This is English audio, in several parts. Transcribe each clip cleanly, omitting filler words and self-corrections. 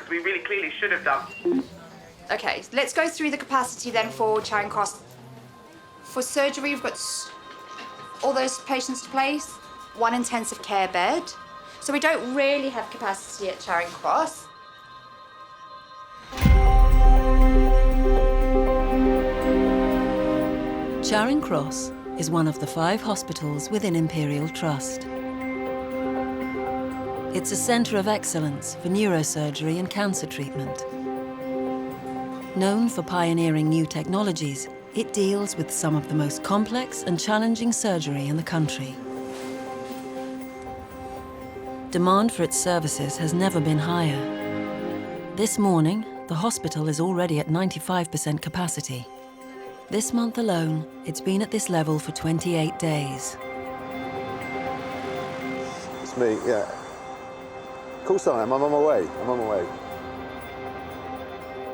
because we really clearly should have done. Okay, let's go through the capacity then for Charing Cross. For surgery, we've got all those patients to place, 1 intensive care bed. So we don't really have capacity at Charing Cross. Charing Cross is one of the 5 hospitals within Imperial Trust. It's a centre of excellence for neurosurgery and cancer treatment. Known for pioneering new technologies, it deals with some of the most complex and challenging surgery in the country. Demand for its services has never been higher. This morning, the hospital is already at 95% capacity. This month alone, it's been at this level for 28 days. It's me, yeah. Of course I am. I'm on my way.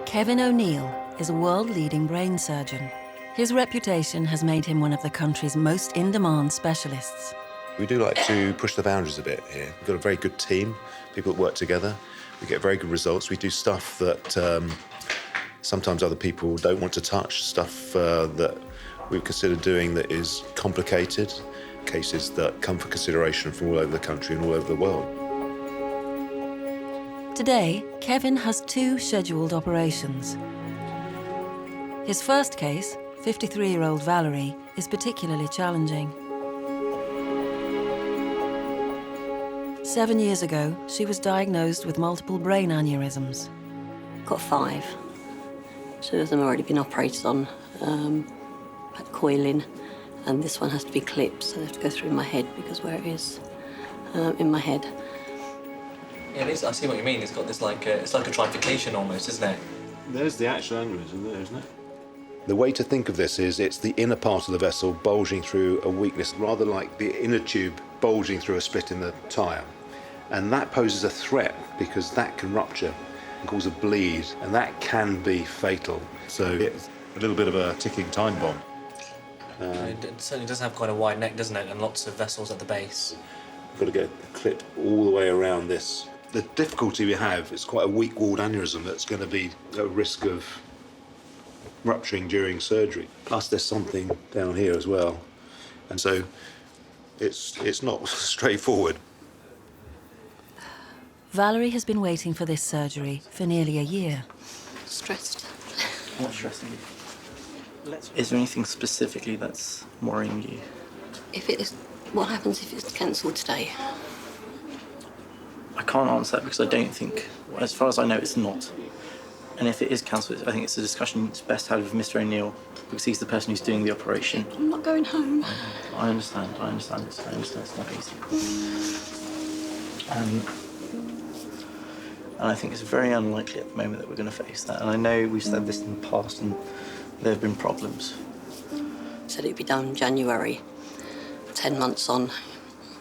Kevin O'Neill is a world-leading brain surgeon. His reputation has made him one of the country's most in-demand specialists. We do like to push the boundaries a bit here. We've got a very good team, people that work together. We get very good results. We do stuff that sometimes other people don't want to touch, stuff that we consider doing that is complicated, cases that come for consideration from all over the country and all over the world. Today, Kevin has 2 scheduled operations. His first case, 53-year-old Valerie, is particularly challenging. 7 years ago, she was diagnosed with multiple brain aneurysms. Got 5. 2 of them have already been operated on, had coiling, and this one has to be clipped, so they have to go through my head because where it is in my head. Yeah, I see what you mean. It's got this it's like a trifurcation almost, isn't it? There's the actual aneurysm there, isn't it? The way to think of this is it's the inner part of the vessel bulging through a weakness, rather like the inner tube bulging through a split in the tyre. And that poses a threat because that can rupture and cause a bleed, and that can be fatal. So It's a little bit of a ticking time bomb. It certainly does have quite a wide neck, doesn't it? And lots of vessels at the base. we've got to get a clip all the way around this. The difficulty we have is quite a weak-walled aneurysm that's going to be at risk of rupturing during surgery. Plus there's something down here as well. And so it's not straightforward. Valerie has been waiting for this surgery for nearly a year. Stressed. What's stressing you? Is there anything specifically that's worrying you? What happens if it's cancelled today? I can't answer that because I don't think, as far as I know, it's not. And if it is cancelled, I think it's a discussion it's best had with Mr. O'Neill because he's the person who's doing the operation. I'm not going home. I understand. It's not easy. And I think it's very unlikely at the moment that we're going to face that. And I know we've said this in the past and there have been problems. Said it'd be done in January. 10 months on,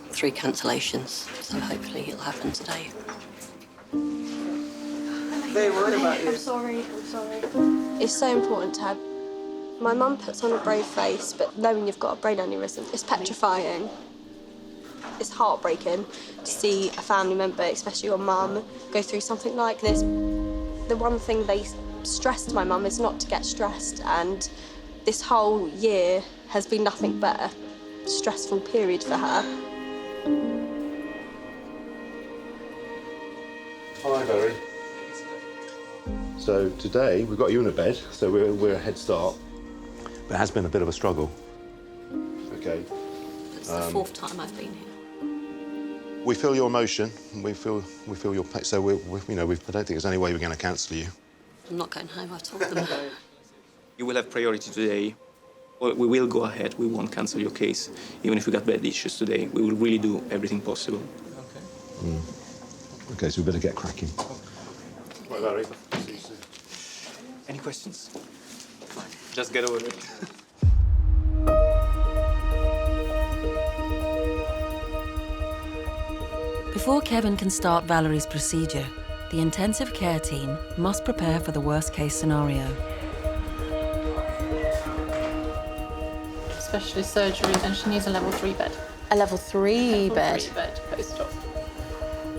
3 cancellations. So hopefully it'll happen today. Very worried about you. I'm sorry. It's so important to have. My mum puts on a brave face, but knowing you've got a brain aneurysm, it's petrifying. It's heartbreaking to see a family member, especially your mum, go through something like this. The one thing they stress to my mum is not to get stressed, and this whole year has been nothing but a stressful period for her. Hi, Barry. So today we've got you in a bed, so we're a head start. But it has been a bit of a struggle. Okay. It's the 4th time I've been here. We feel your emotion. We feel your pain. So I don't think there's any way we're going to cancel you. I'm not going home, I've told them. You will have priority today. We will go ahead. We won't cancel your case. Even if we got bad issues today, we will really do everything possible. Okay. OK, so we better get cracking. Right, Larry. Any questions? Just get over it. Before Kevin can start Valerie's procedure, the intensive care team must prepare for the worst-case scenario. Specialist surgery, and she needs a level 3 bed. A level 3 bed? Level 3 bed, post-op.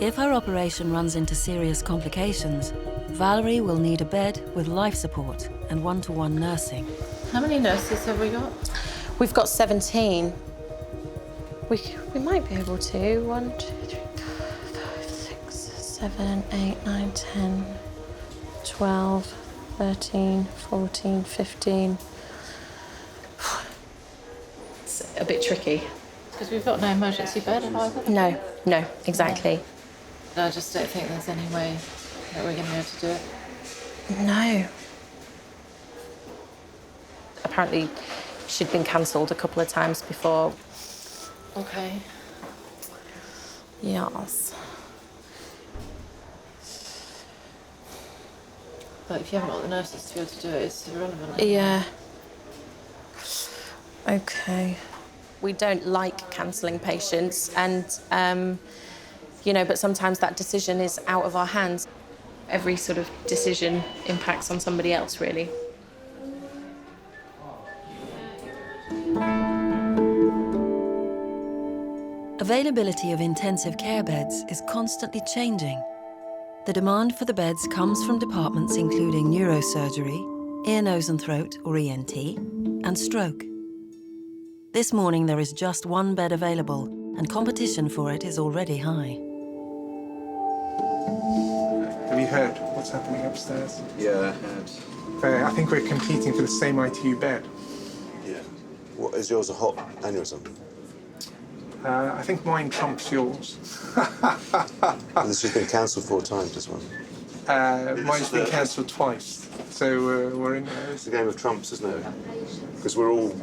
If her operation runs into serious complications, Valerie will need a bed with life support and one-to-one nursing. How many nurses have we got? We've got 17. We might be able to. 1, 2, 3, 4, 5, 6, 7, 8, 9, 10, 12, 13, 14, 15. It's a bit tricky. Because we've got no emergency bed either. No, exactly. I just don't think there's any way that we're going to be able to do it. No. Apparently, she'd been cancelled a couple of times before. Okay. Yes. But if you haven't got the nurses to be able to do it, it's irrelevant. Yeah. Okay. We don't like cancelling patients, and, but sometimes that decision is out of our hands. Every sort of decision impacts on somebody else, really. Availability of intensive care beds is constantly changing. The demand for the beds comes from departments including neurosurgery, ear, nose and throat, or ENT, and stroke. This morning there is just one bed available, and competition for it is already high. Have you heard what's happening upstairs? Yeah, I heard. I think we're competing for the same ITU bed. Yeah. What, is yours a hot aneurysm? I think mine trumps yours. And this has been cancelled 4 times, this one. Mine's been cancelled twice, so we're in there. It's a game of trumps, isn't it? Because we all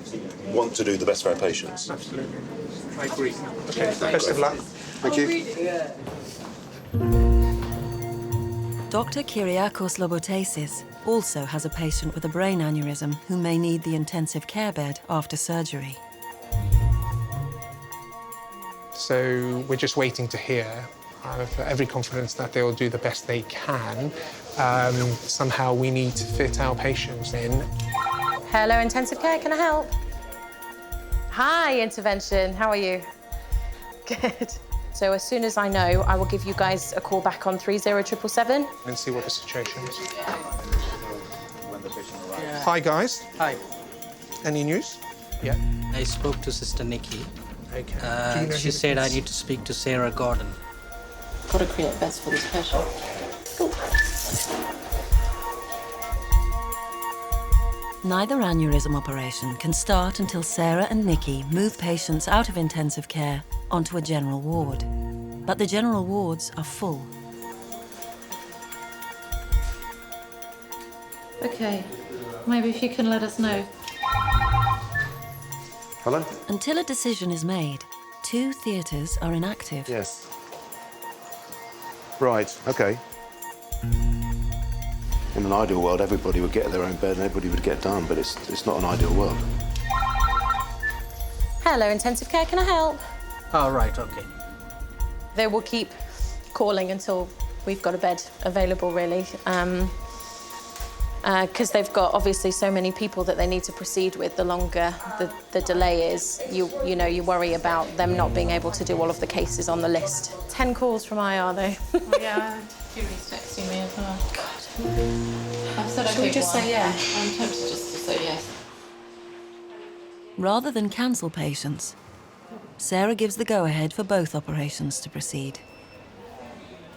want to do the best for our patients. Absolutely. I agree. Okay, best of luck. Thank you. Dr. Kyriakos Lobotasis also has a patient with a brain aneurysm who may need the intensive care bed after surgery. So we're just waiting to hear. I have every confidence that they'll do the best they can. Somehow we need to fit our patients in. Hello, intensive care, can I help? Hi, intervention, how are you? Good. So as soon as I know, I will give you guys a call back on 30777. And see what the situation is. Hi, guys. Hi. Any news? Yeah. I spoke to Sister Nikki. Okay. Do you know She said I need to speak to Sarah Gordon. Got to create beds for this patient. Neither aneurysm operation can start until Sarah and Nikki move patients out of intensive care onto a general ward. But the general wards are full. Okay. Maybe if you can let us know. Hello? Until a decision is made, 2 theatres are inactive. Yes. Right, okay. In an ideal world, everybody would get their own bed and everybody would get done, but it's not an ideal world. Hello, intensive care, can I help? Oh, right, okay. They will keep calling until we've got a bed available, really. Because they've got, obviously, so many people that they need to proceed with, the longer the delay is. You worry about them not being able to do all of the cases on the list. 10 calls from IR, though. Yeah, Julie's texting me as well. God. I've said Should we just say yeah? I'm tempted just to say yes. Rather than cancel patients, Sarah gives the go-ahead for both operations to proceed.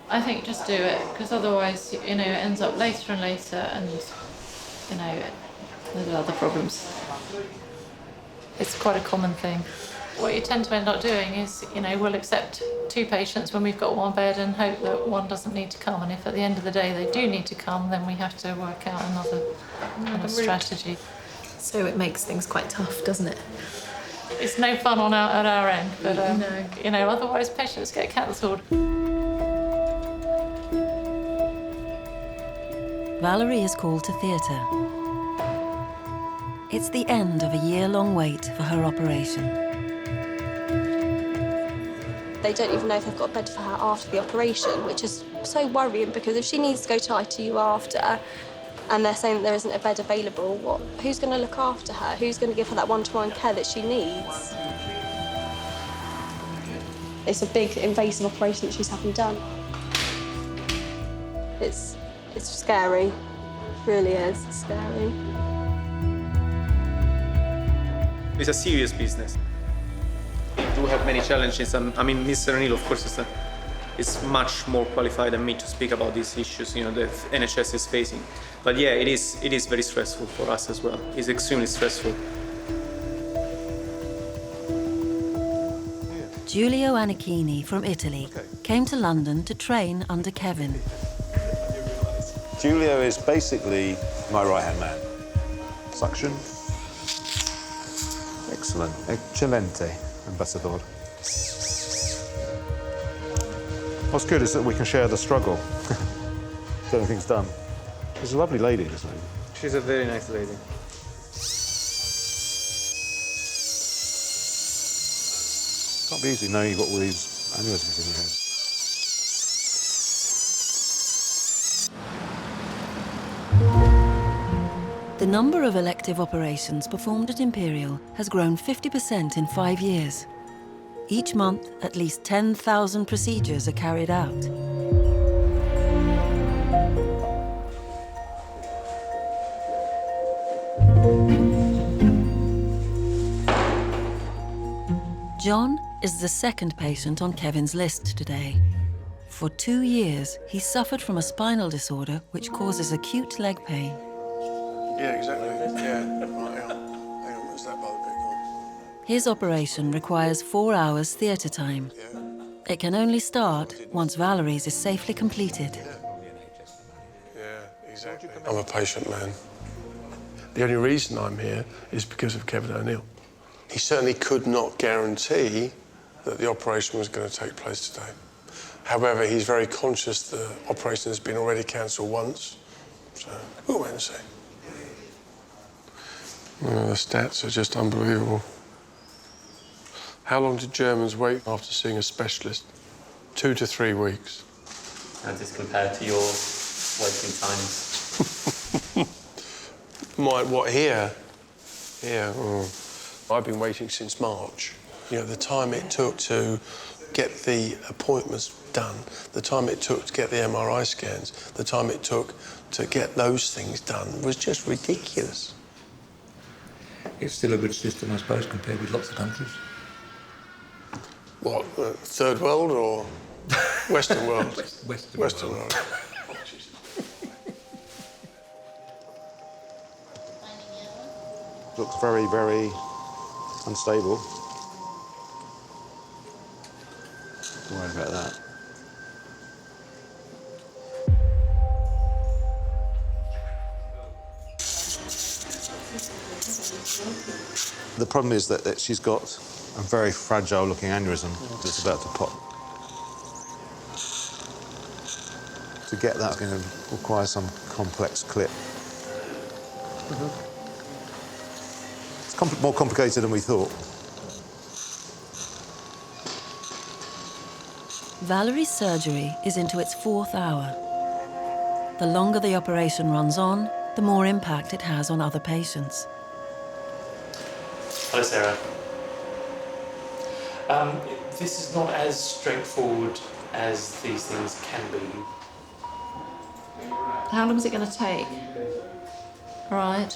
I think just do it, because otherwise, it ends up later and later, and, there's other problems. It's quite a common thing. What you tend to end up doing is, we'll accept 2 patients when we've got 1 bed and hope that 1 doesn't need to come. And if at the end of the day they do need to come, then we have to work out another kind of strategy. So it makes things quite tough, doesn't it? It's no fun at our end, but otherwise patients get cancelled. Valerie is called to theatre. It's the end of a year-long wait for her operation. They don't even know if they've got a bed for her after the operation, which is so worrying, because if she needs to go to ITU after, and they're saying that there isn't a bed available, who's going to look after her? Who's going to give her that one-to-one care that she needs? It's a big invasive operation that she's having done. It's scary, really is scary. It's a serious business. We do have many challenges. I mean, Mr. O'Neill, of course, is much more qualified than me to speak about these issues, you know, that NHS is facing. But yeah, it is very stressful for us as well. It's extremely stressful. Giulio Annichini from Italy came to London to train under Kevin. Giulio is basically my right-hand man. Suction. Excellent. Eccellente, Ambassador. What's good is that we can share the struggle. So everything's done. She's a lovely lady, isn't she? She's a very nice lady. Can't be easy knowing you've got all these aneurysms in your head. The number of elective operations performed at Imperial has grown 50% in 5 years. Each month, at least 10,000 procedures are carried out. John is the second patient on Kevin's list today. For 2 years, he suffered from a spinal disorder which causes acute leg pain. Yeah, exactly. Yeah. Right, hang on. Where's that by the big one? His operation requires 4 hours theatre time. It can only start once Valerie's is safely completed. Yeah, exactly. I'm a patient man. The only reason I'm here is because of Kevin O'Neill. He certainly could not guarantee that the operation was going to take place today. However, he's very conscious the operation has been already cancelled once. So, we'll wait and see. The stats are just unbelievable. How long did Germans wait after seeing a specialist? 2 to 3 weeks. How does this compare to your waiting times? What, here? Here, I've been waiting since March. You know, the time it took to get the appointments done, the time it took to get the MRI scans, the time it took to get those things done was just ridiculous. It's still a good system, I suppose, compared with lots of countries. What, third world or Western world? Western world. Looks very, very unstable. Don't worry about that. The problem is that she's got a very fragile-looking aneurysm that's about to pop. To get that, it's going to require some complex clip. It's more complicated than we thought. Valerie's surgery is into its 4th hour. The longer the operation runs on, the more impact it has on other patients. Hello, Sarah. This is not as straightforward as these things can be. How long is it going to take? Right.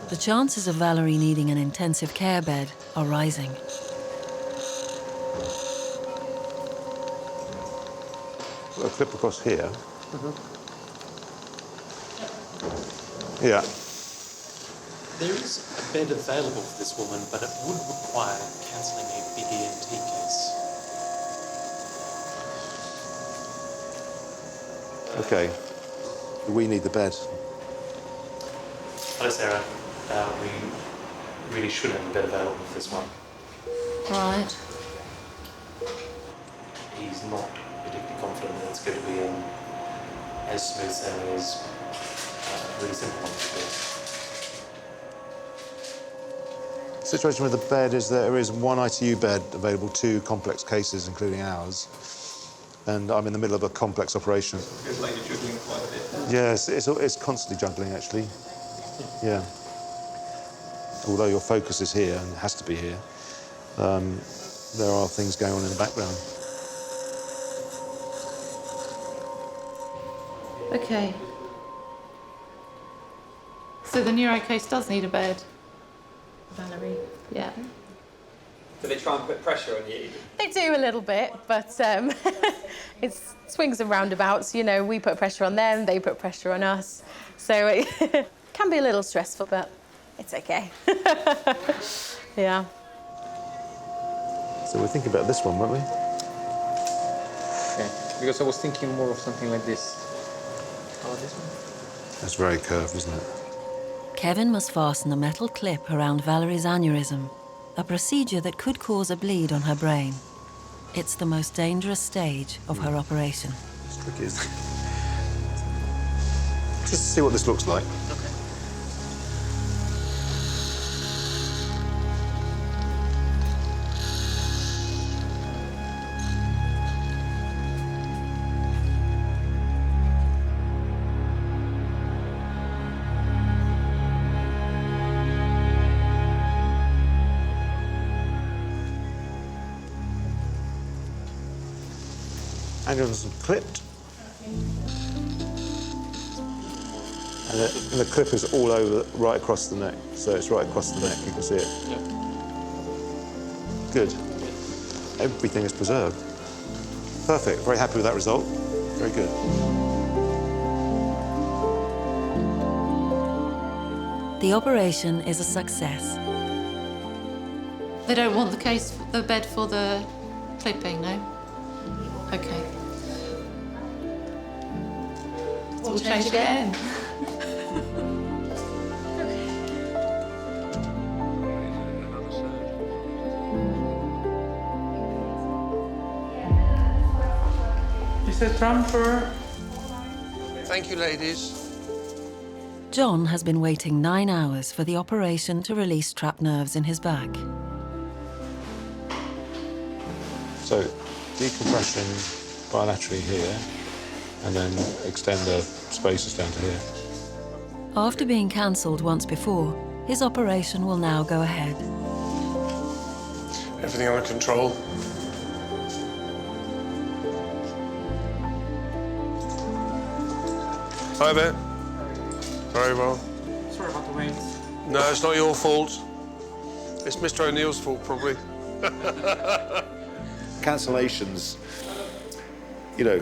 The chances of Valerie needing an intensive care bed are rising. Put a clip across here. Yeah. There is a bed available for this woman, but it would require cancelling a big ENT case. OK. We need the bed. Hello, Sarah. We really should have a bed available for this one. Right. He's not particularly confident that it's going to be as smooth sailing as a really simple one to do. The situation with the bed is that there is 1 ITU bed available, 2 complex cases, including ours. And I'm in the middle of a complex operation. Feels like you're juggling quite a bit. Yes, it's constantly juggling, actually. Yeah. Although your focus is here, and it has to be here, there are things going on in the background. Okay. So the neuro case does need a bed. Valerie. Yeah. Do they try and put pressure on you? They do a little bit, but it's swings and roundabouts. You know, we put pressure on them, they put pressure on us. So it can be a little stressful, but it's okay. Yeah. So we're thinking about this one, weren't we? Okay, because I was thinking more of something like this. Oh, this one? That's very curved, isn't it? Kevin must fasten a metal clip around Valerie's aneurysm, a procedure that could cause a bleed on her brain. It's the most dangerous stage of her operation. It's tricky, isn't it? Just to see what this looks like. Aneurysm clipped. And the clip is all over, right across the neck. So it's right across the neck, you can see it. Yeah. Good. Everything is preserved. Perfect, very happy with that result. Very good. The operation is a success. They don't want the bed for the clipping, no? Okay. We'll change again. Is it transfer? Thank you, ladies. John has been waiting 9 hours for the operation to release trapped nerves in his back. So, decompression bilaterally here, and then extend the spaces down to here. After being cancelled once before, his operation will now go ahead. Everything under control. Hi there. Very well. Sorry about the wait. No, it's not your fault. It's Mr. O'Neill's fault, probably. Cancellations, you know,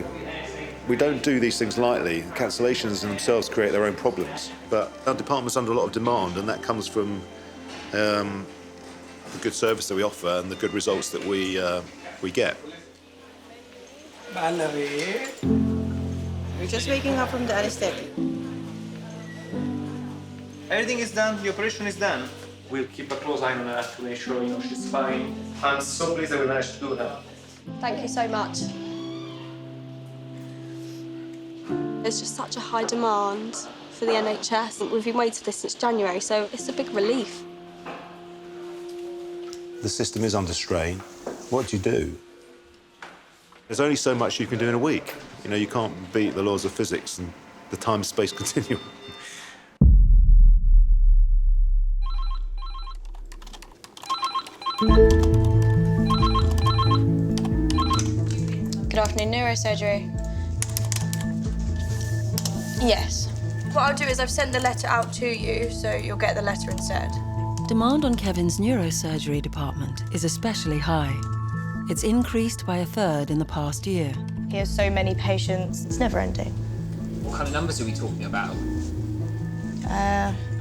we don't do these things lightly. Cancellations in themselves create their own problems. But our department's under a lot of demand, and that comes from the good service that we offer and the good results that we get. Valerie. We're just waking up from the anesthetic. Everything is done, the operation is done. We'll keep a close eye on her to make sure she's fine. I'm so pleased that we managed to do that. Thank you so much. There's just such a high demand for the NHS. We've been waiting for this since January, so it's a big relief. The system is under strain. What do you do? There's only so much you can do in a week. You know, you can't beat the laws of physics and the time-space continuum. Good afternoon, Neurosurgery. Yes. What I'll do is I've sent the letter out to you, so you'll get the letter instead. Demand on Kevin's neurosurgery department is especially high. It's increased by 1/3 in the past year. He has so many patients, it's never ending. What kind of numbers are we talking about?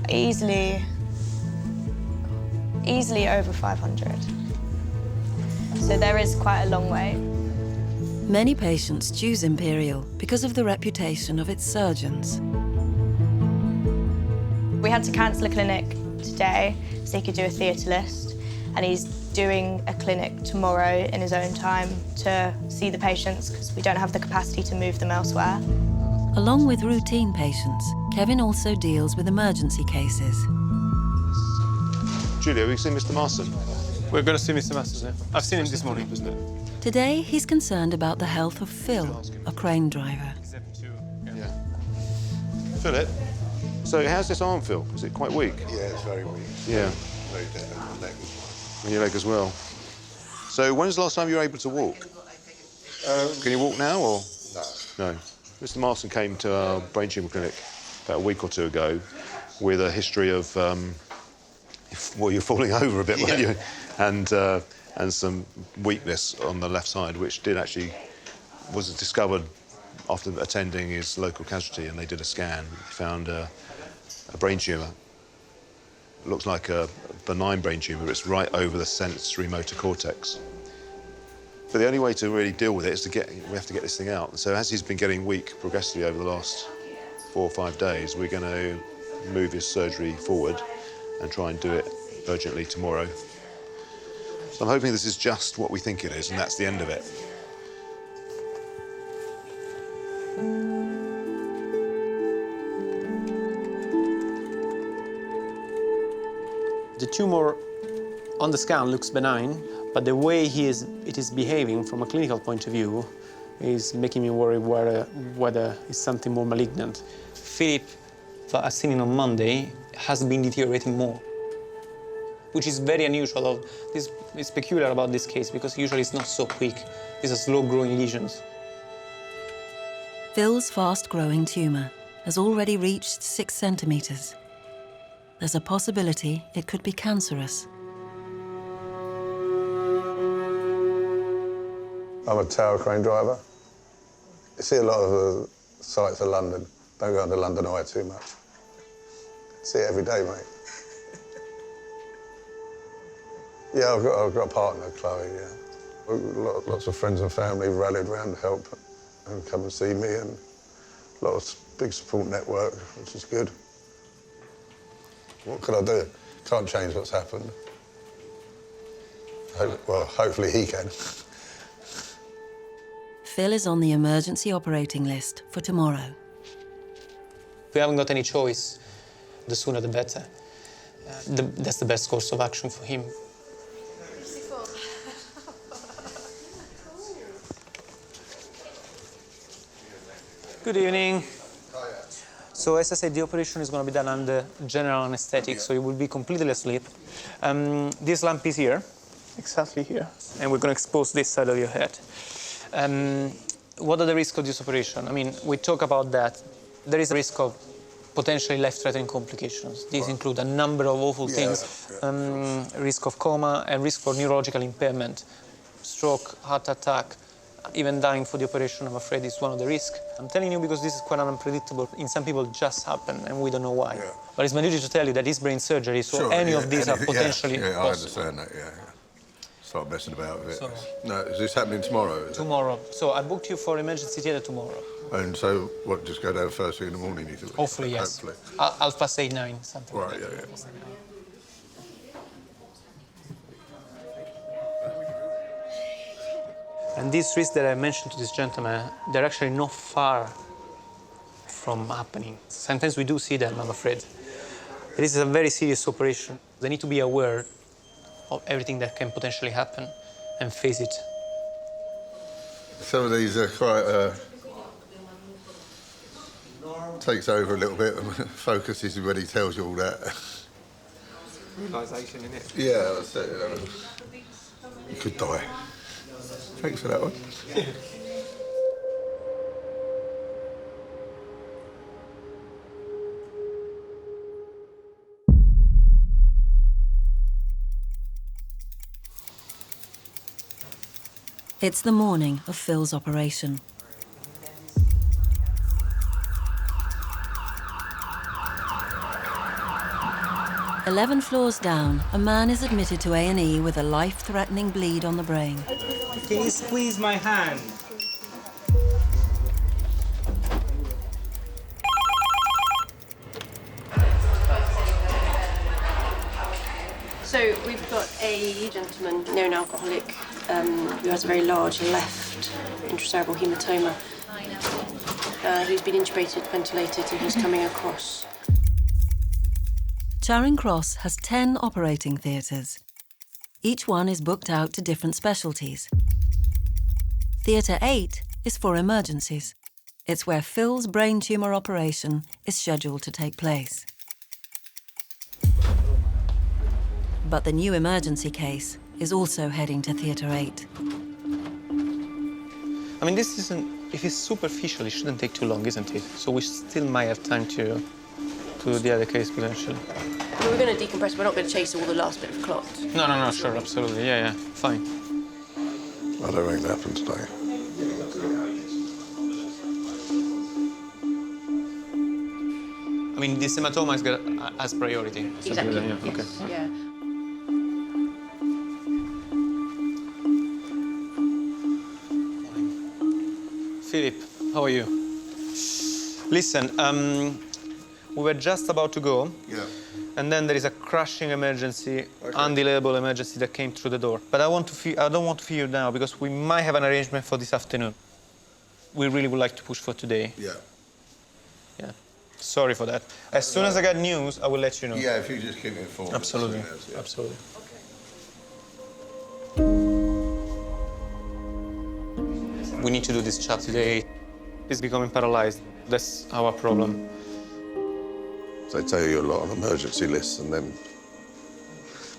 Easily over 500. So there is quite a long way. Many patients choose Imperial because of the reputation of its surgeons. We had to cancel a clinic today so he could do a theatre list, and he's doing a clinic tomorrow in his own time to see the patients because we don't have the capacity to move them elsewhere. Along with routine patients, Kevin also deals with emergency cases. Julia, have you seen Mr. Marston? We're going to see Mr. Masters now. I've seen him this morning. Isn't it? Today, he's concerned about the health of Phil, a crane driver. Yeah. Philip, so how's this arm feel? Is it quite weak? Yeah, it's very weak. Yeah. Very dead on my leg as well. And your leg as well. So when's the last time you were able to walk? Can you walk now or? No. No. Mr. Marston came to our brain tumour clinic about a week or two ago with a history of, well, you're falling over a bit, weren't you? And some weakness on the left side, which was discovered after attending his local casualty, and they did a scan. They found a brain tumour. It looks like a benign brain tumour, but it's right over the sensory motor cortex. But the only way to really deal with it is we have to get this thing out. So as he's been getting weak progressively over the last 4 or 5 days, we're going to move his surgery forward and try and do it urgently tomorrow. So I'm hoping this is just what we think it is, and that's the end of it. The tumour on the scan looks benign, but the way it is behaving from a clinical point of view is making me worry whether it's something more malignant. Philip, that I've seen him on Monday, has been deteriorating more, which is very unusual. This is peculiar about this case because usually it's not so quick. These are slow-growing lesions. Phil's fast-growing tumour has already reached 6 centimetres. There's a possibility it could be cancerous. I'm a tower crane driver. You see a lot of the sights of London. Don't go under London Eye too much. See it every day, mate. Yeah, I've got a partner, Chloe, yeah. Lots of friends and family rallied around to help and come and see me, and a lot of big support network, which is good. What could I do? Can't change what's happened. Well, hopefully he can. Phil is on the emergency operating list for tomorrow. We haven't got any choice. The sooner the better. That's the best course of action for him. Good evening. So as I said, the operation is going to be done under general anesthetic, so you will be completely asleep. This lamp is here, exactly here, and we're going to expose this side of your head. What are the risks of this operation? I mean, we talk about that. There is a risk of potentially life-threatening complications. These include a number of awful things, risk of coma and risk for neurological impairment, stroke, heart attack, even dying for the operation, I'm afraid, is one of the risks. I'm telling you because this is quite unpredictable. In some people, it just happen, and we don't know why. Yeah. But it's my duty to tell you that it's brain surgery, so sure, any of these are potentially possible. I understand that, yeah. Start messing about with it. So, no, is this happening tomorrow? Tomorrow. So I booked you for emergency theatre tomorrow. And so, what, just go down first thing in the morning, you think? Hopefully, yes. Hopefully. 8:30, something right, like that. Yeah. And these risks that I mentioned to this gentleman, they're actually not far from happening. Sometimes we do see them, I'm afraid. This is a very serious operation. They need to be aware of everything that can potentially happen and face it. Some of these are quite... takes over a little bit and focuses when he tells you all that. Realisation, innit? Yeah, that's it. You could die. Thanks for that one. It's the morning of Phil's operation. "11 floors down, a man is admitted to A&E with a life-threatening bleed on the brain. Can you squeeze my hand? So we've got a gentleman, known alcoholic, who has a very large left intracerebral hematoma, who's been intubated, ventilated, and who's coming across. Charing Cross has 10 operating theatres. Each one is booked out to different specialties. Theatre 8 is for emergencies. It's where Phil's brain tumour operation is scheduled to take place. But the new emergency case is also heading to Theatre 8. I mean, this isn't, if it's superficial, it shouldn't take too long, isn't it? So we still might have time to do the other case potentially. I mean, we're going to decompress, we're not going to chase all the last bit of clot. No, sure, absolutely, yeah, fine. I don't think that happened today. I mean, the hematoma is got as priority. Exactly. Yeah, okay. Yeah. Philip, how are you? Listen, we were just about to go. Yeah. And then there is a crushing emergency, undelayable emergency that came through the door. But I don't want to feel you now because we might have an arrangement for this afternoon. We really would like to push for today. Yeah. Yeah. Sorry for that. As soon as I get news, I will let you know. Yeah, if you just keep me informed. Absolutely. Yeah. Absolutely. We need to do this chat today. He's becoming paralyzed. That's our problem. They tell you a lot on emergency lists, and then,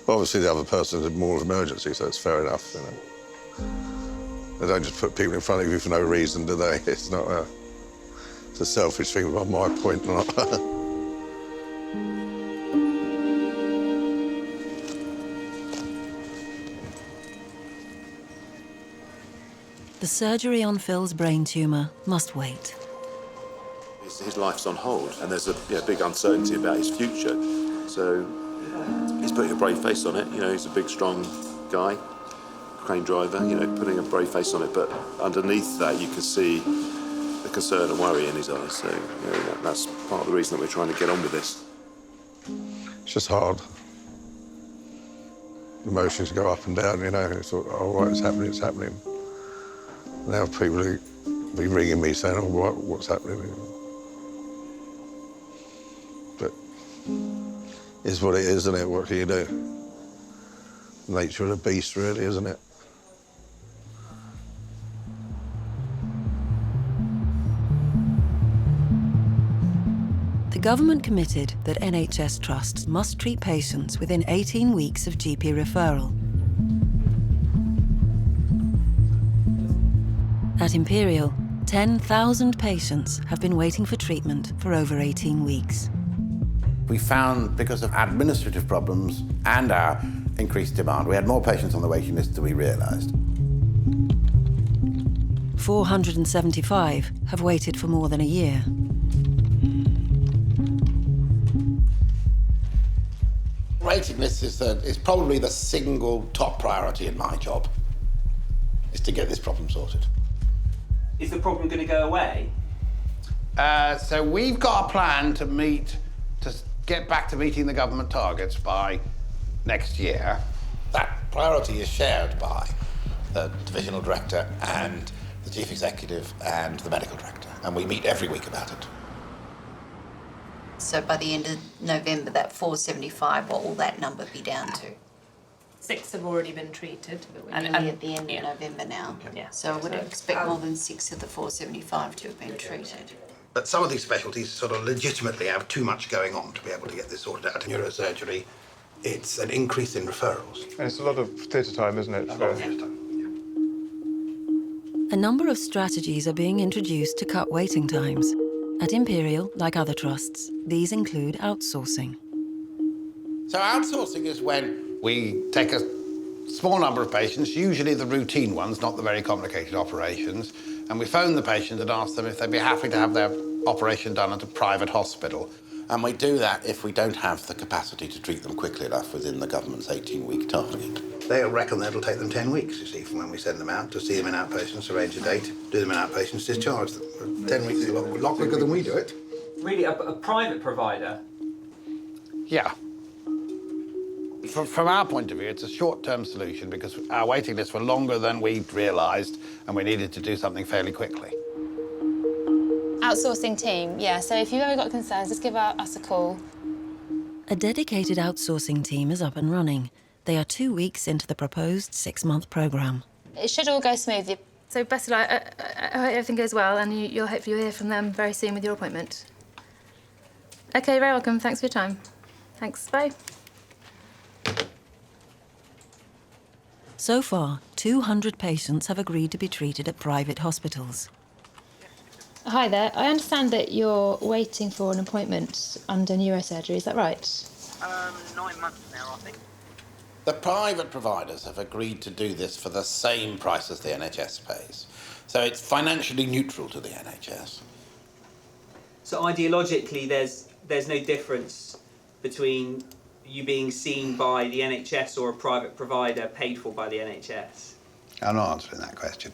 well, obviously the other person had more emergency, so it's fair enough, you know. They don't just put people in front of you for no reason, do they? It's not it's a selfish thing on my point, not. The surgery on Phil's brain tumour must wait. His life's on hold, and there's a big uncertainty about his future. So he's putting a brave face on it. You know, he's a big, strong guy, crane driver, you know, putting a brave face on it. But underneath that, you can see the concern and worry in his eyes. So you know, that's part of the reason that we're trying to get on with this. It's just hard. Emotions go up and down, you know, and it's all right, it's happening. Now people be ringing me saying, oh, what's happening? But it's what it is, isn't it? What can you do? Nature of the beast, really, isn't it? The government committed that NHS trusts must treat patients within 18 weeks of GP referral. At Imperial, 10,000 patients have been waiting for treatment for over 18 weeks. We found, because of administrative problems and our increased demand, we had more patients on the waiting list than we realised. 475 have waited for more than a year. Waiting list is probably the single top priority in my job, is to get this problem sorted. Is the problem going to go away? So we've got a plan to get back to meeting the government targets by next year. That priority is shared by the divisional director and the chief executive and the medical director, and we meet every week about it. So by the end of November, that 475, what will that number be down to? 6 have already been treated. But we're nearly at the end of November now. Yeah. So I would expect more than 6 of the 475 to have been treated. But some of these specialties sort of legitimately have too much going on to be able to get this sorted out. Neurosurgery, it's an increase in referrals. And it's a lot of theatre time, isn't it? A lot of theatre time. A number of strategies are being introduced to cut waiting times. At Imperial, like other trusts, these include outsourcing. So outsourcing is when we take a small number of patients, usually the routine ones, not the very complicated operations, and we phone the patient and ask them if they'd be happy to have their operation done at a private hospital. And we do that if we don't have the capacity to treat them quickly enough within the government's 18-week target. They'll reckon that it'll take them 10 weeks, you see, from when we send them out, to see them in outpatients, arrange a date, do them in outpatients, discharge them. 10 weeks is a lot quicker than we do it. Really, a private provider? Yeah. From our point of view, it's a short-term solution because our waiting lists were longer than we'd realised and we needed to do something fairly quickly. Outsourcing team, yeah. So if you've ever got concerns, just give us a call. A dedicated outsourcing team is up and running. They are 2 weeks into the proposed 6-month programme. It should all go smoothly. So best of luck. I hope everything goes well and you'll hopefully hear from them very soon with your appointment. OK, very welcome. Thanks for your time. Thanks, bye. So far, 200 patients have agreed to be treated at private hospitals. Hi there. I understand that you're waiting for an appointment under neurosurgery, is that right? 9 months now, I think. The private providers have agreed to do this for the same price as the NHS pays. So it's financially neutral to the NHS. So ideologically, there's no difference between you being seen by the NHS or a private provider paid for by the NHS? I'm not answering that question.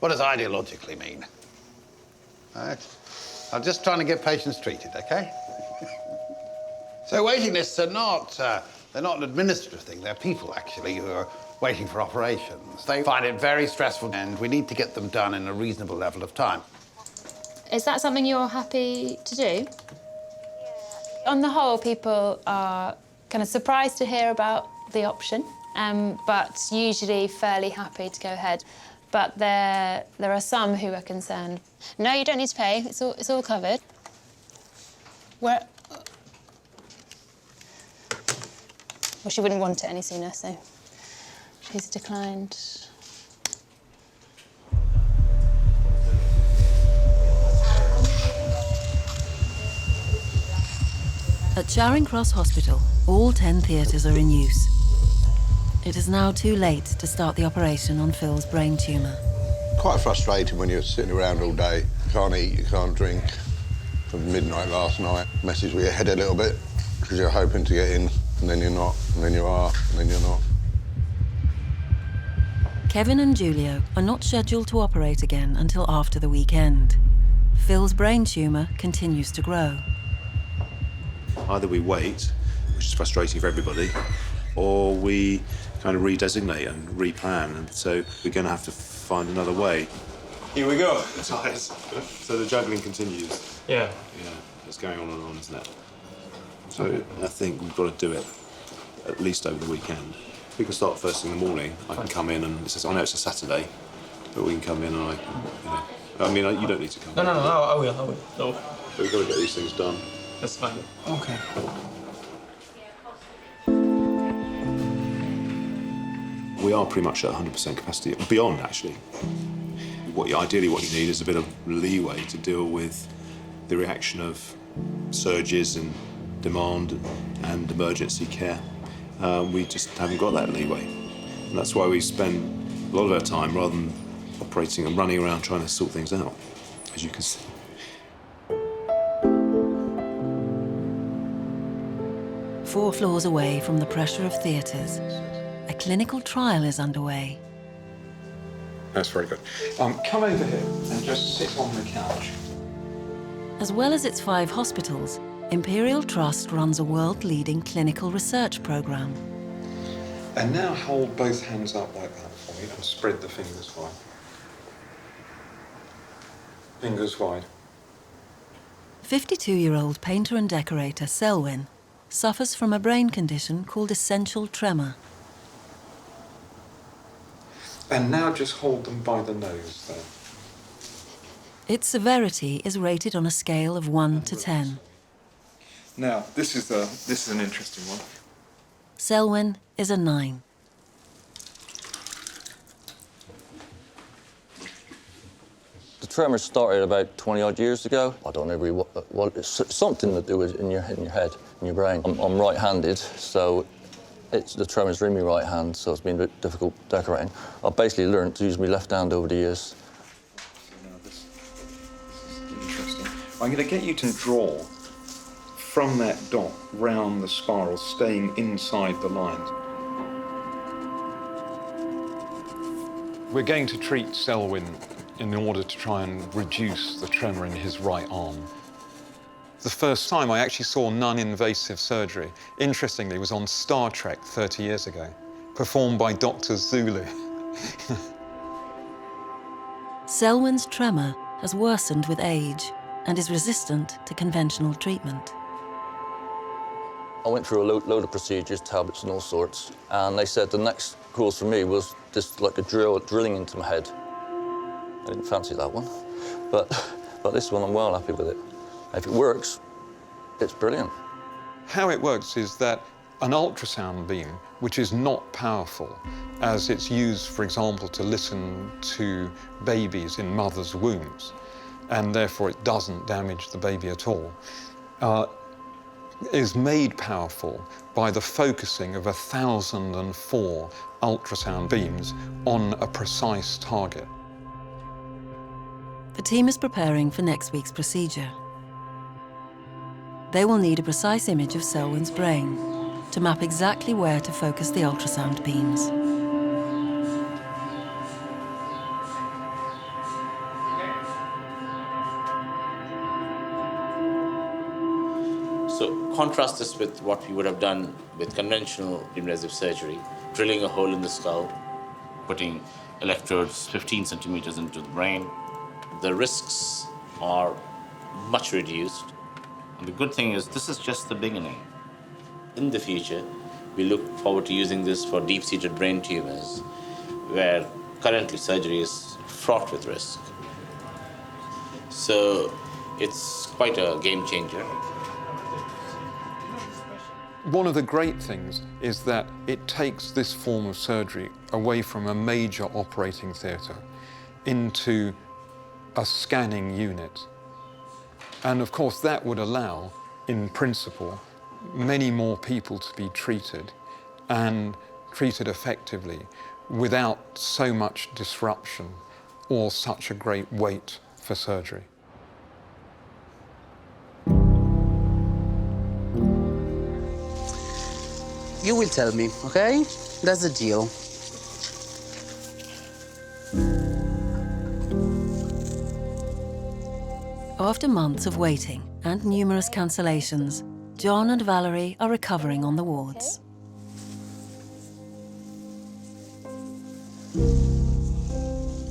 What does ideologically mean? Right. I'm just trying to get patients treated, OK? So waiting lists are not, they're not an administrative thing. They're people, actually, who are waiting for operations. They find it very stressful, and we need to get them done in a reasonable level of time. Is that something you're happy to do? On the whole, people are kind of surprised to hear about the option, but usually fairly happy to go ahead. But there are some who are concerned. No, you don't need to pay. It's all covered. Where? Well, she wouldn't want it any sooner, so she's declined. At Charing Cross Hospital, all 10 theatres are in use. It is now too late to start the operation on Phil's brain tumour. Quite frustrating when you're sitting around all day. You can't eat, you can't drink. From midnight last night, messes with your head a little bit because you're hoping to get in, and then you're not, and then you are, and then you're not. Kevin and Julio are not scheduled to operate again until after the weekend. Phil's brain tumour continues to grow. Either we wait, which is frustrating for everybody, or we kind of redesignate and replan, and so we're going to have to find another way. Here we go. So the juggling continues. Yeah. Yeah, it's going on and on, isn't it? So I think we've got to do it at least over the weekend. We can start first thing in the morning. I can come in and I know it's a Saturday, but we can come in and I can, you know, you don't need to come. No, I will. No. But we've got to get these things done. That's fine. Okay. We are pretty much at 100% capacity, beyond actually. Ideally what you need is a bit of leeway to deal with the reaction of surges and demand and emergency care. We just haven't got that leeway. And that's why we spend a lot of our time, rather than operating and running around trying to sort things out, as you can see. Four floors away from the pressure of theatres, a clinical trial is underway. That's very good. Come over here and just sit on the couch. As well as its 5 hospitals, Imperial Trust runs a world-leading clinical research programme. And now hold both hands up like that for me and spread the fingers wide. Fingers wide. 52-year-old painter and decorator Selwyn suffers from a brain condition called essential tremor. And now just hold them by the nose there. Its severity is rated on a scale of 1 to 10. Now, this is an interesting one. Selwyn is a 9. The tremor started about 20-odd years ago. I don't know really what it's something to do with in your head, in your brain. I'm right-handed, so the tremor's in my right hand, so it's been a bit difficult decorating. I've basically learned to use my left hand over the years. Now this is interesting. I'm going to get you to draw from that dot round the spiral, staying inside the lines. We're going to treat Selwyn in order to try and reduce the tremor in his right arm. The first time I actually saw non-invasive surgery, interestingly, was on Star Trek 30 years ago, performed by Dr. Zulu. Selwyn's tremor has worsened with age and is resistant to conventional treatment. I went through a load of procedures, tablets and all sorts, and they said the next course for me was just like a drilling into my head. I didn't fancy that one, but this one I'm well happy with it. If it works, it's brilliant. How it works is that An ultrasound beam, which is not powerful, as it's used, for example, to listen to babies in mothers' wombs, and therefore it doesn't damage the baby at all, is made powerful by the focusing of 1,004 ultrasound beams on a precise target. The team is preparing for next week's procedure. They will need a precise image of Selwyn's brain to map exactly where to focus the ultrasound beams. So contrast this with what we would have done with conventional invasive surgery, drilling a hole in the skull, putting electrodes 15 centimeters into the brain. The risks are much reduced. And the good thing is this is just the beginning. In the future, we look forward to using this for deep-seated brain tumors, where currently surgery is fraught with risk. So it's quite a game changer. One of the great things is that it takes this form of surgery away from a major operating theatre into a scanning unit. And of course that would allow, in principle, many more people to be treated and treated effectively without so much disruption or such a great wait for surgery. You will tell me, okay? That's the deal. After months of waiting and numerous cancellations, John and Valerie are recovering on the wards.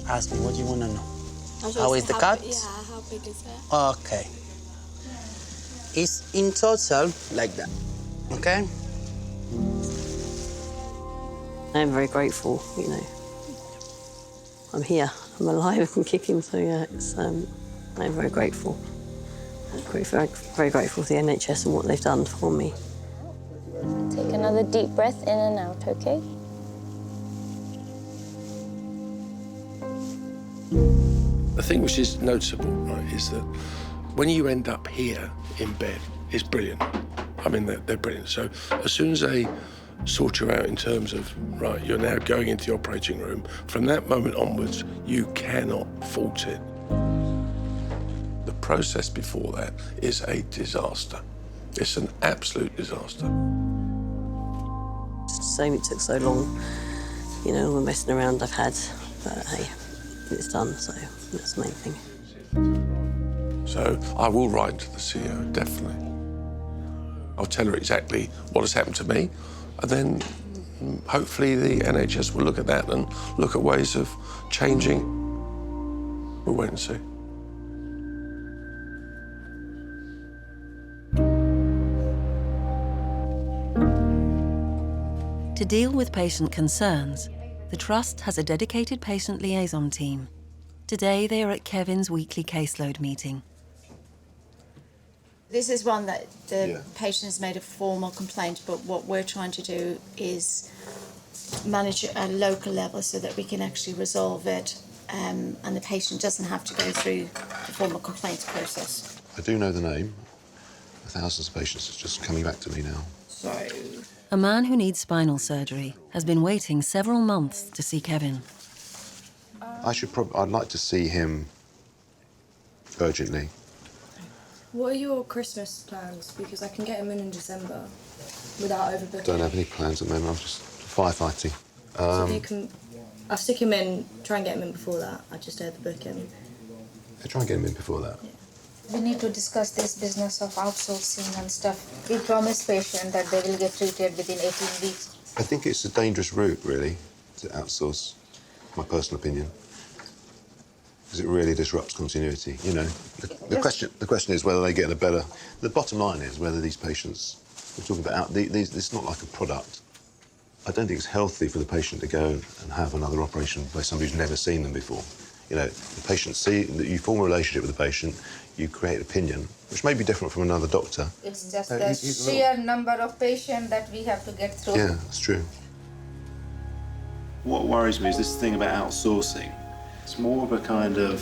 Ask me, what do you want to know? How is the cut? Yeah, how big is it? Okay. It's in total like that, okay? I'm very grateful, you know. I'm here, I'm alive and kicking, so yeah, I'm very grateful. Very grateful for the NHS and what they've done for me. Take another deep breath in and out, okay? The thing which is noticeable, right, is that when you end up here in bed, it's brilliant. I mean, they're brilliant. So as soon as they sort you out in terms of, right, you're now going into the operating room, from that moment onwards, you cannot fault it. The process before that is a disaster. It's an absolute disaster. It's a shame it took so long, you know, all the messing around I've had, but hey, it's done, so that's the main thing. So I will write to the CEO, definitely. I'll tell her exactly what has happened to me, and then hopefully the NHS will look at that and look at ways of changing. We'll wait and see. To deal with patient concerns, the Trust has a dedicated patient liaison team. Today they are at Kevin's weekly caseload meeting. This is one that the patient has made a formal complaint, but what we're trying to do is manage at a local level so that we can actually resolve it and the patient doesn't have to go through the formal complaints process. I do know the name. Thousands of patients are just coming back to me now. So, A man who needs spinal surgery has been waiting several months to see Kevin. I'd like to see him urgently. What are your Christmas plans? Because I can get him in December without overbooking. Don't have any plans at the moment. I'm just firefighting. So if you can, I'll stick him in, try and get him in before that. I just overbook him. Try and get him in before that. We need to discuss this business of outsourcing and stuff. We promise patient that they will get treated within 18 weeks. I think it's a dangerous route, really, to outsource, my personal opinion. Because it really disrupts continuity, you know. The question is whether they get a better... The bottom line is whether these patients... We're talking about... It's not like a product. I don't think it's healthy for the patient to go and have another operation by somebody who's never seen them before. You know, the patient you form a relationship with the patient, you create opinion, which may be different from another doctor. It's just the sheer number of patients that we have to get through. Yeah, that's true. What worries me is this thing about outsourcing. It's more of a kind of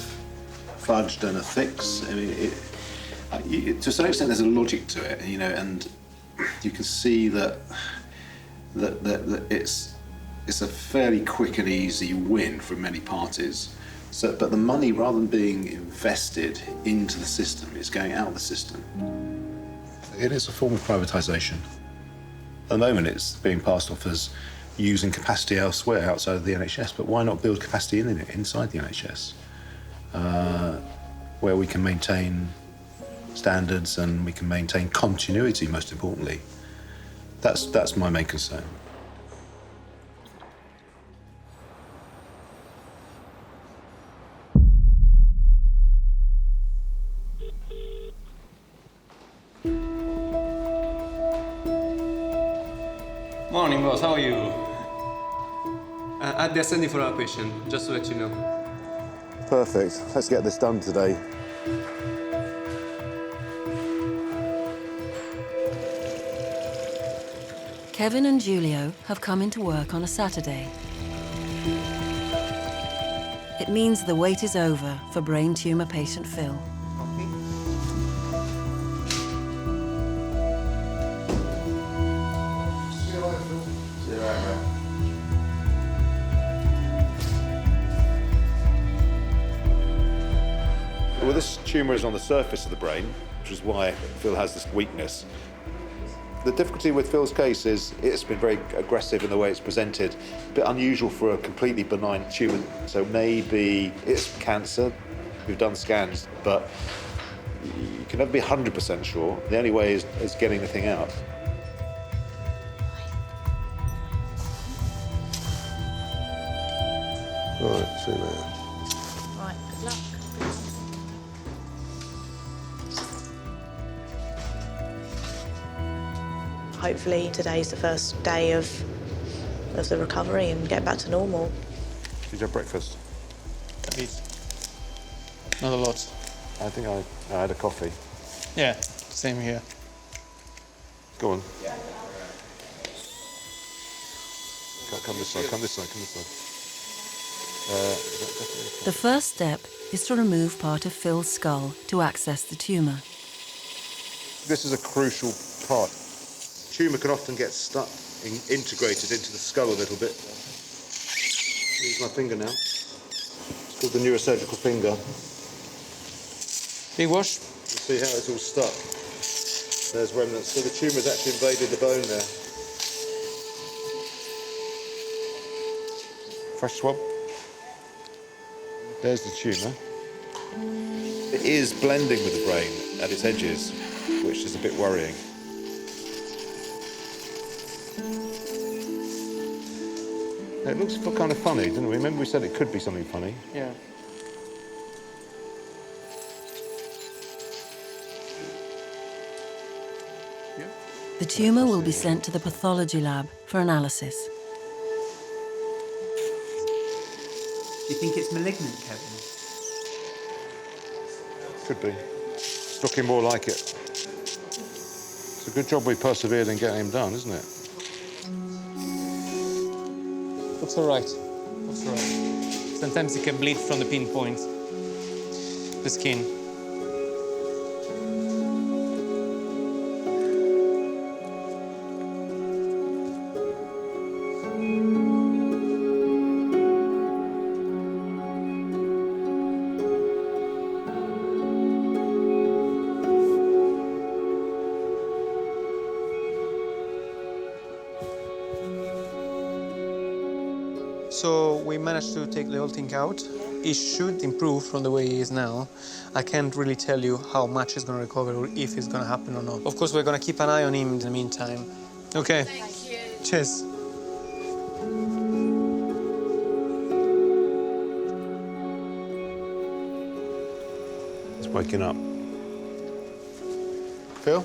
fudge than a fix. I mean, to a certain extent, there's a logic to it, you know, and you can see that it's a fairly quick and easy win for many parties. So, but the money, rather than being invested into the system, is going out of the system. It is a form of privatisation. At the moment, it's being passed off as using capacity elsewhere outside of the NHS, but why not build capacity inside the NHS, where we can maintain standards and we can maintain continuity, most importantly. That's my main concern. Morning, boss. How are you? They're sending for our patient, just to let you know. Perfect. Let's get this done today. Kevin and Julio have come into work on a Saturday. It means the wait is over for brain tumour patient Phil. Well, this tumour is on the surface of the brain, which is why Phil has this weakness. The difficulty with Phil's case is it's been very aggressive in the way it's presented, a bit unusual for a completely benign tumour. So maybe it's cancer. We've done scans, but you can never be 100% sure. The only way is getting the thing out. Right, see you later. Right, good luck. Hopefully today's the first day of the recovery and get back to normal. Did you have breakfast? Please. Not a lot. I think I had a coffee. Yeah, same here. Go on. Come this side, come this side, come this side. The first step is to remove part of Phil's skull to access the tumour. This is a crucial part. Tumour can often get stuck, integrated into the skull a little bit. Use my finger now. It's called the neurosurgical finger. Big wash. You see how it's all stuck? There's remnants. So the tumour's actually invaded the bone there. Fresh swab. There's the tumour. It is blending with the brain at its edges, which is a bit worrying. It looks kind of funny, didn't we? Remember we said it could be something funny? Yeah. The tumour will be sent to the pathology lab for analysis. Do you think it's malignant, Kevin? Could be. It's looking more like it. It's a good job we persevered in getting him done, isn't it? Looks all right. Looks all right. Sometimes it can bleed from the pinpoint, the skin. So we managed to take the whole thing out. It should improve from the way it is now. I can't really tell you how much he's going to recover or if it's going to happen or not. Of course, we're going to keep an eye on him in the meantime. Okay. Thank you. Cheers. He's waking up. Phil,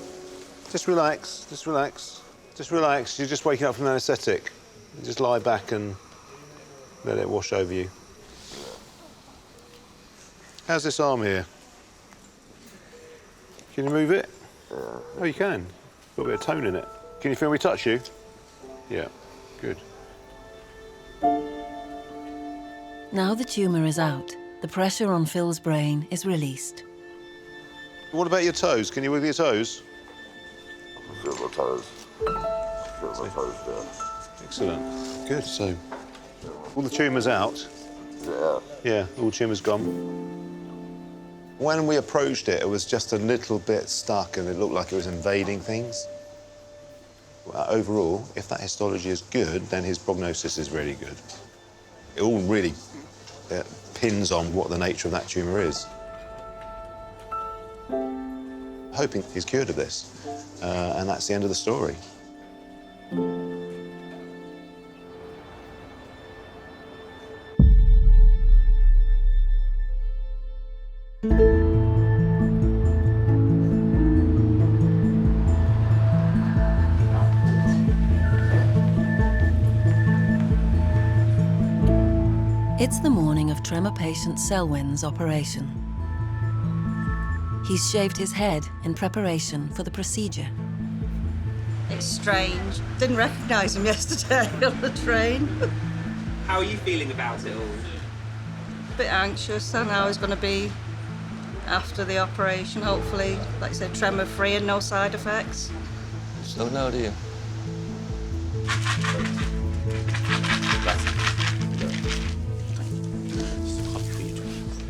just relax, just relax. Just relax. You're just waking up from an anaesthetic. Just lie back and let it wash over you. How's this arm here? Can you move it? Oh, you can. Got a bit of tone in it. Can you feel me touch you? Yeah, good. Now the tumour is out, the pressure on Phil's brain is released. What about your toes? Can you wiggle your toes? Feel my toes. Feel my toes down. Excellent. Good. So, all the tumour's out? Yeah. Yeah, all the tumour's gone. When we approached it, it was just a little bit stuck and it looked like it was invading things. Overall, if that histology is good, then his prognosis is really good. It all really pins on what the nature of that tumour is. Hoping he's cured of this, and that's the end of the story. It's the morning of tremor patient Selwyn's operation. He's shaved his head in preparation for the procedure. It's strange. Didn't recognise him yesterday on the train. How are you feeling about it all? A bit anxious. I don't know how it's going to be after the operation. Hopefully, like I said, tremor-free and no side effects. Just don't know, do you?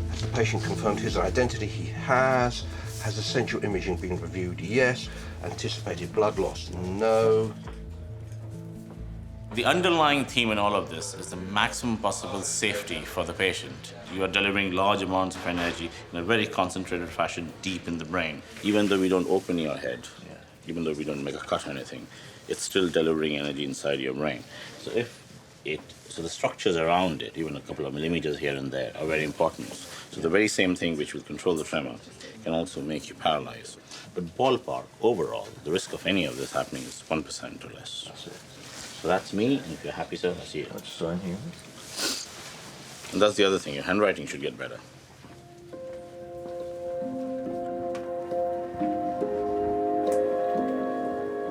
Has the patient confirmed his identity? He has. Has essential imaging been reviewed? Yes. Anticipated blood loss? No. The underlying theme in all of this is the maximum possible safety for the patient. You are delivering large amounts of energy in a very concentrated fashion deep in the brain. Even though we don't open your head, even though we don't make a cut or anything, it's still delivering energy inside your brain. So the structures around it, even a couple of millimeters here and there, are very important. So the very same thing which will control the tremor can also make you paralyzed. But ballpark, overall, the risk of any of this happening is 1% or less. That's it. So that's me, and if you're happy, sir, I see it. Let's sign here. And that's the other thing, your handwriting should get better.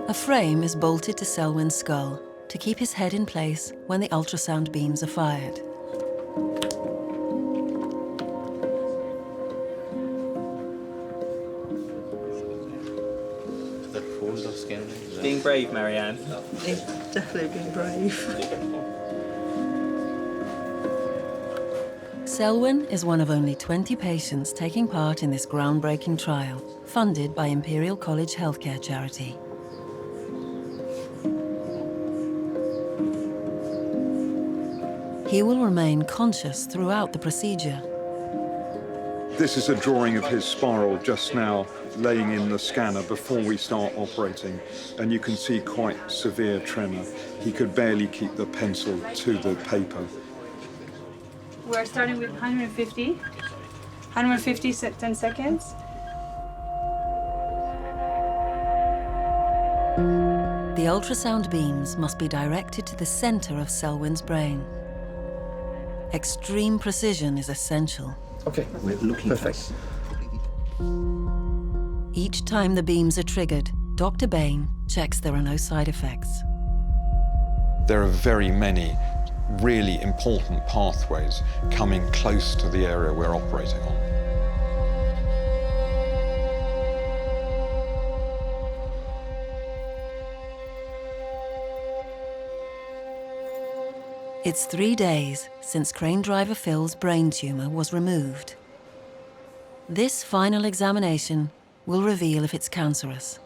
A frame is bolted to Selwyn's skull to keep his head in place when the ultrasound beams are fired. That fold of skin. Being brave, Marianne. He's definitely been brave. Selwyn is one of only 20 patients taking part in this groundbreaking trial, funded by Imperial College Healthcare Charity. He will remain conscious throughout the procedure. This is a drawing of his spiral just now, laying in the scanner before we start operating, and you can see quite severe tremor. He could barely keep the pencil to the paper. We're starting with 150. 150, 10 seconds. The ultrasound beams must be directed to the center of Selwyn's brain. Extreme precision is essential. Okay, we're looking perfect. Each time the beams are triggered, Dr. Bain checks there are no side effects. There are very many really important pathways coming close to the area we're operating on. It's 3 days since crane driver Phil's brain tumour was removed. This final examination will reveal if it's cancerous.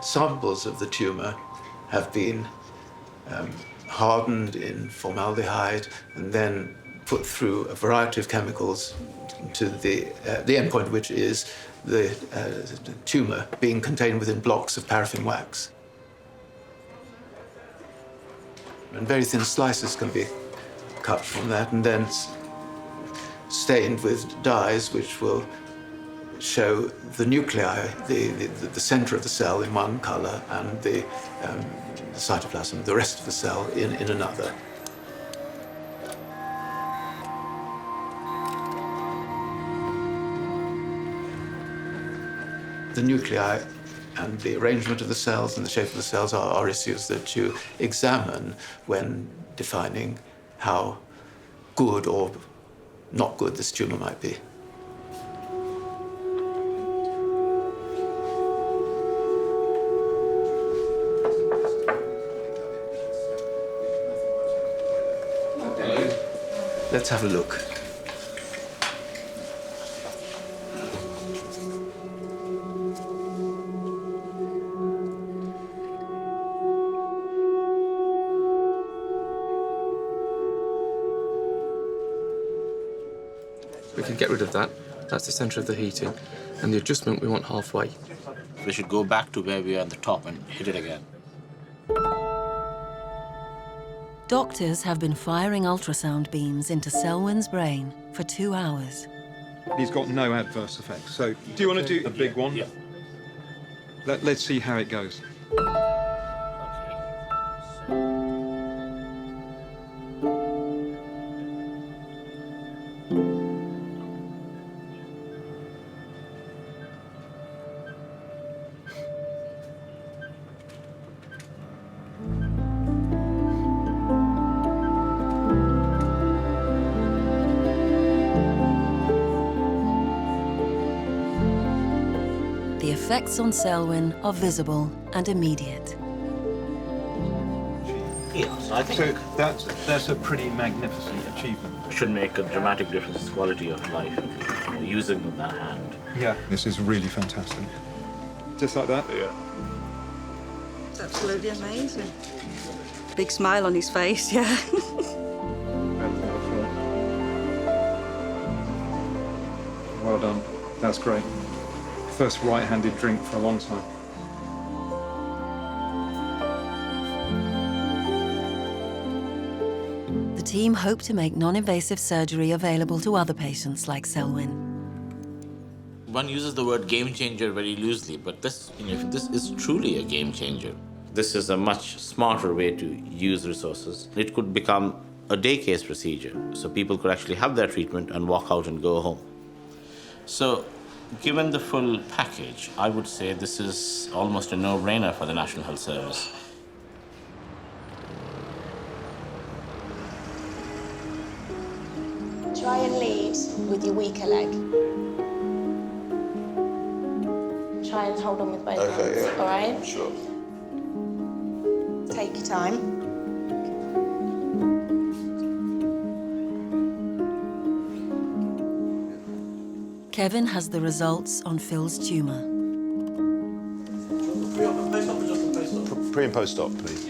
Samples of the tumour have been hardened in formaldehyde and then put through a variety of chemicals to the endpoint, which is the tumour being contained within blocks of paraffin wax. And very thin slices can be cut from that and then stained with dyes which will show the nuclei, the center of the cell in one color and the cytoplasm, the rest of the cell in another. The nuclei and the arrangement of the cells and the shape of the cells are issues that you examine when defining how good or not good this tumour might be. Let's have a look. We can get rid of that. That's the centre of the heating. And the adjustment we want halfway. We should go back to where we are at the top and hit it again. Doctors have been firing ultrasound beams into Selwyn's brain for 2 hours. He's got no adverse effects. So, do you want to do a big one? Yeah. Let's see how it goes. The effects on Selwyn are visible and immediate. Yeah, so I think that's a pretty magnificent achievement. Should make a dramatic difference in quality of life using that hand. Yeah, this is really fantastic. Just like that? Yeah. It's absolutely amazing. Big smile on his face, yeah. Well done. That's great. First right-handed drink for a long time. The team hope to make non-invasive surgery available to other patients like Selwyn. One uses the word game changer very loosely, but this is truly a game changer. This is a much smarter way to use resources. It could become a day case procedure, so people could actually have their treatment and walk out and go home. So, given the full package, I would say this is almost a no-brainer for the National Health Service. Try and lead with your weaker leg. Try and hold on with both hands, yeah. all right? Sure. Take your time. Kevin has the results on Phil's tumour. Pre and post-op, please.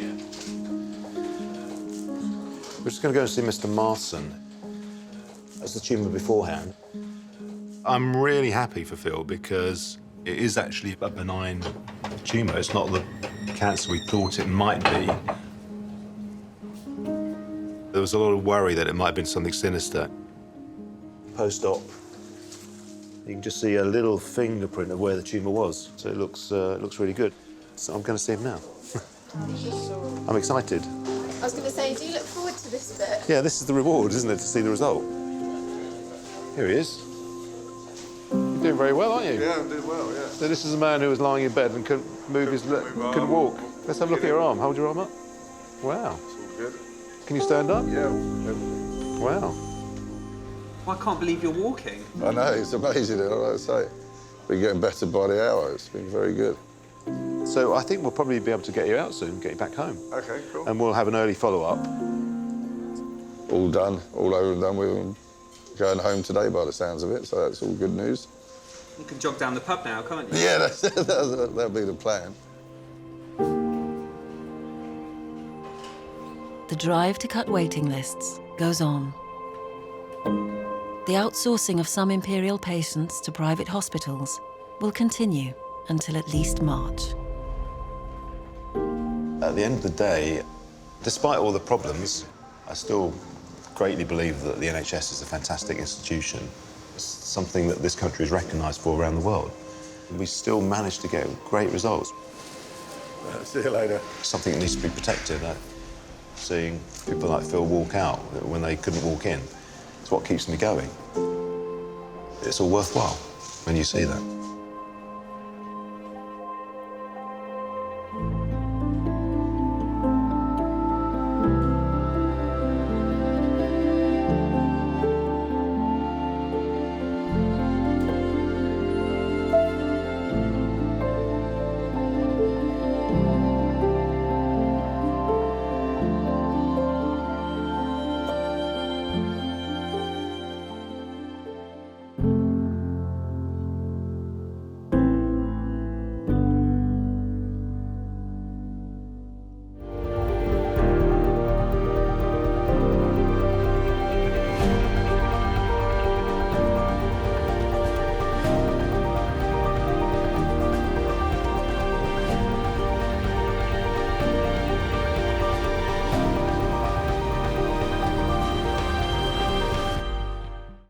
We're just going to go and see Mr. Marson. That's the tumour beforehand. I'm really happy for Phil because it is actually a benign tumour. It's not the cancer we thought it might be. There was a lot of worry that it might have been something sinister. Post-op, you can just see a little fingerprint of where the tumour was. So it looks really good. So I'm going to see him now. I'm excited. I was going to say, do you look forward to this bit? Yeah, this is the reward, isn't it, to see the result? Here he is. You're doing very well, aren't you? Yeah, I'm doing well, yeah. So this is a man who was lying in bed and couldn't move couldn't walk. Let's have a look at your arm. Hold your arm up. Wow. It's all good. Can you stand up? Yeah. Wow. I can't believe you're walking. I know, it's amazing, I like to say. We're getting better by the hour, it's been very good. So I think we'll probably be able to get you out soon, get you back home. Okay, cool. And we'll have an early follow-up. All done, all over and done with them. Going home today by the sounds of it, so that's all good news. You can jog down the pub now, can't you? Yeah, that'll be the plan. The drive to cut waiting lists goes on. The outsourcing of some imperial patients to private hospitals will continue until at least March. At the end of the day, despite all the problems, I still greatly believe that the NHS is a fantastic institution. It's something that this country is recognised for around the world. We still manage to get great results. See you later. Something that needs to be protected. Seeing people like Phil walk out when they couldn't walk in, it's what keeps me going. It's all worthwhile when you see that.